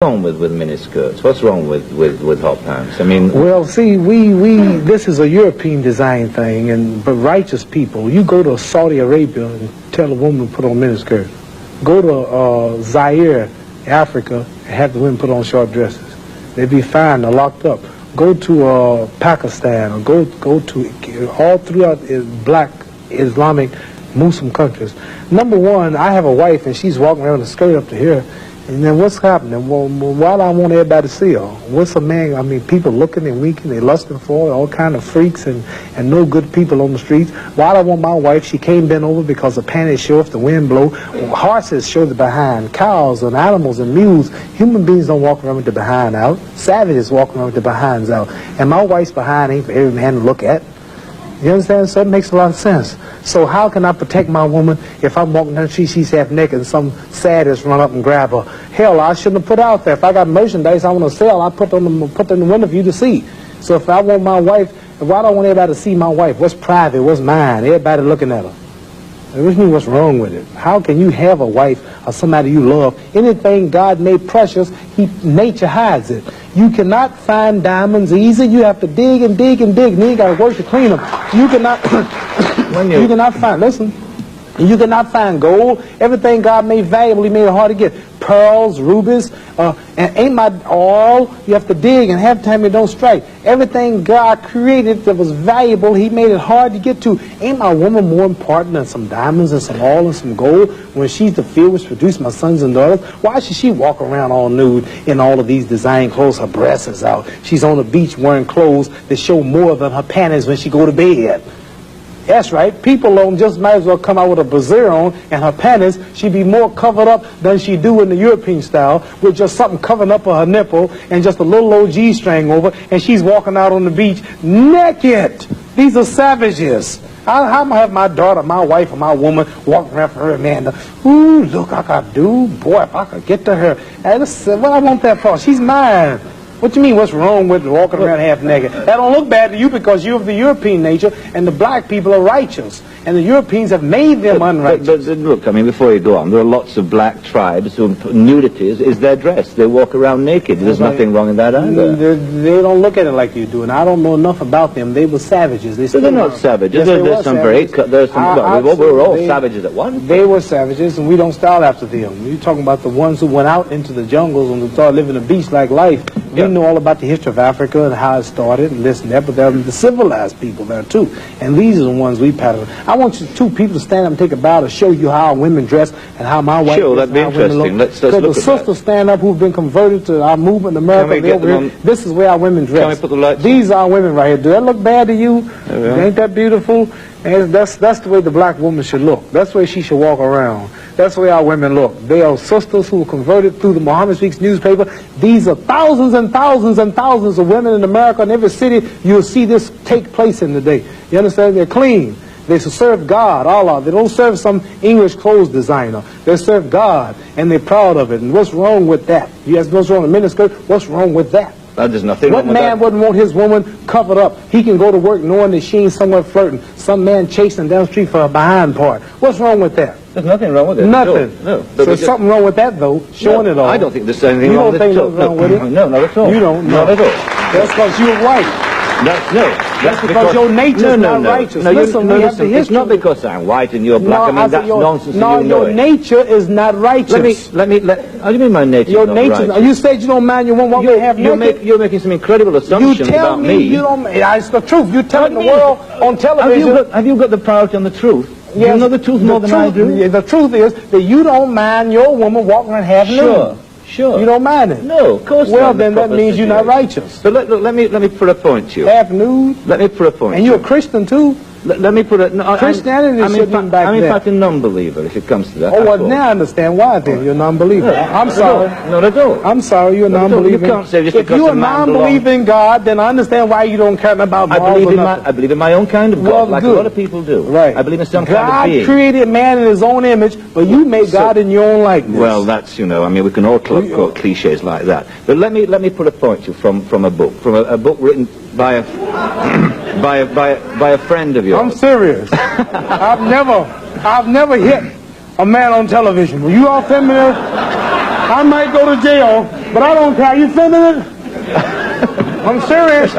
wrong with miniskirts? What's wrong with hot pants? I mean, well, see, this is a European design thing, but righteous people, you go to Saudi Arabia and tell a woman to put on miniskirt. Go to Zaire, Africa, and have the women put on short dresses. They'd be fine. They're locked up. Go to Pakistan, or go to all throughout black Islamic Muslim countries. Number one, I have a wife and she's walking around with a skirt up to here. And then what's happening? Well, why do I want everybody to see her? What's a man? I mean, people looking and winking, they lusting for her, all kind of freaks and no good people on the streets. Why do I want my wife? She can't bend over because the panties show if the wind blow. Horses show the behind. Cows and animals and mules. Human beings don't walk around with the behind out. Savages walk around with the behinds out. And my wife's behind ain't for every man to look at. You understand? So it makes a lot of sense. So how can I protect my woman if I'm walking down the street, she's half naked and some sadist run up and grab her? Hell, I shouldn't have put out there. If I got merchandise I want to sell, I put them in the window for you to see. So if I want my wife, why do I want everybody to see my wife? What's private? What's mine? Everybody looking at her. What do you mean, what's wrong with it? How can you have a wife or somebody you love? Anything God made precious, nature hides it. You cannot find diamonds easy. You have to dig and dig and dig, and then you got to work to clean them. You cannot, you cannot find, listen, you cannot find gold. Everything God made valuable, He made it hard to get. Pearls, rubies, and ain't my all. You have to dig, and half the time it don't strike. Everything God created that was valuable, He made it hard to get to. Ain't my woman more important than some diamonds and some oil and some gold when she's the field which produced my sons and daughters? Why should she walk around all nude in all of these design clothes? Her breasts is out. She's on the beach wearing clothes that show more than her panties when she go to bed. That's right. People don't just might as well come out with a brassiere on and her panties. She'd be more covered up than she do in the European style with just something covering up her nipple and just a little old G-string over, and she's walking out on the beach naked. These are savages. How am I have my daughter, my wife, or my woman walking around for her man? Ooh, look, I could do. Boy, if I could get to her. Hey, listen, what I want that for? She's mine. What do you mean, what's wrong with walking around half naked? That don't look bad to you because you're of the European nature, and the black people are righteous. And the Europeans have made them unrighteous. But look, I mean, before you go on, there are lots of black tribes who nudity is their dress. They walk around naked. There's nothing wrong in that either. They don't look at it like you do, and I don't know enough about them. They were savages. They're not savages. Yes, there's some very... we were all savages at once. They were savages, and we don't style after them. You're talking about the ones who went out into the jungles and started living a beach-like life. We know all about the history of Africa and how it started and this and that, but there are the civilized people there too. And these are the ones we pattern. I want you two people to stand up and take a bow to show you how women dress and how my wife that'd be interesting. Let's look at that. The sisters stand up who've been converted to our movement in America. This is where our women dress. Can we put the lights These are our women right here. Do that look bad to you? Ain't that beautiful? And that's the way the black woman should look. That's the way she should walk around. That's the way our women look. They are sisters who were converted through the Muhammad Speaks newspaper. These are thousands and thousands and thousands of women in America. In every city, you'll see this take place in the day. You understand? They're clean. They serve God, Allah. They don't serve some English clothes designer. They serve God, and they're proud of it. And what's wrong with that? You ask what's wrong with miniskirt? What's wrong with that? There's nothing wrong with that. What man wouldn't want his woman covered up? He can go to work knowing that she ain't somewhere flirting. Some man chasing down the street for a behind part. What's wrong with that? There's nothing wrong with it. Nothing. No. So there's something wrong with that, though, showing it all. I don't think there's anything wrong with it. You don't think there's wrong with it? No, not at all. You don't? Not at all. That's because you're white. That's because your nature's not righteous. Listen, it's not because I'm white and you're black. I mean, that's nonsense. No, your nature is not righteous. How do you mean my nature is not righteous? You said you don't mind your woman walking half naked. You're making some incredible assumptions about me. You tell me it's the truth. You're telling the world on television. Have you got the priority on the truth? Yes, you know the truth more than I do? The truth is that you don't mind your woman walking around half nude. Sure. You don't mind it? No, of course not. Well, then that means you're not righteous. So let me put a point to you. Half nude? Let me put a point. And you're a Christian too? Let me put it. No, Christianity shouldn't back I'm in fact a non-believer if it comes to that. Oh, well, now I understand why then you're a non-believer. I'm sorry. Not at all. I'm sorry, you're a non-believer. You can't say just if you're a non-believer in God, then I understand why you don't care about I believe in my own kind of God, like a lot of people do. Right. I believe in some kind of being. God created man in his own image, but you made God in your own likeness. Well, that's, I mean, we can all quote cliches like that. But let me put a point to you from a book written by a friend of yours. I'm serious. I've never hit a man on television. Were you all familiar? I might go to jail, but I don't care. You filming it? I'm serious.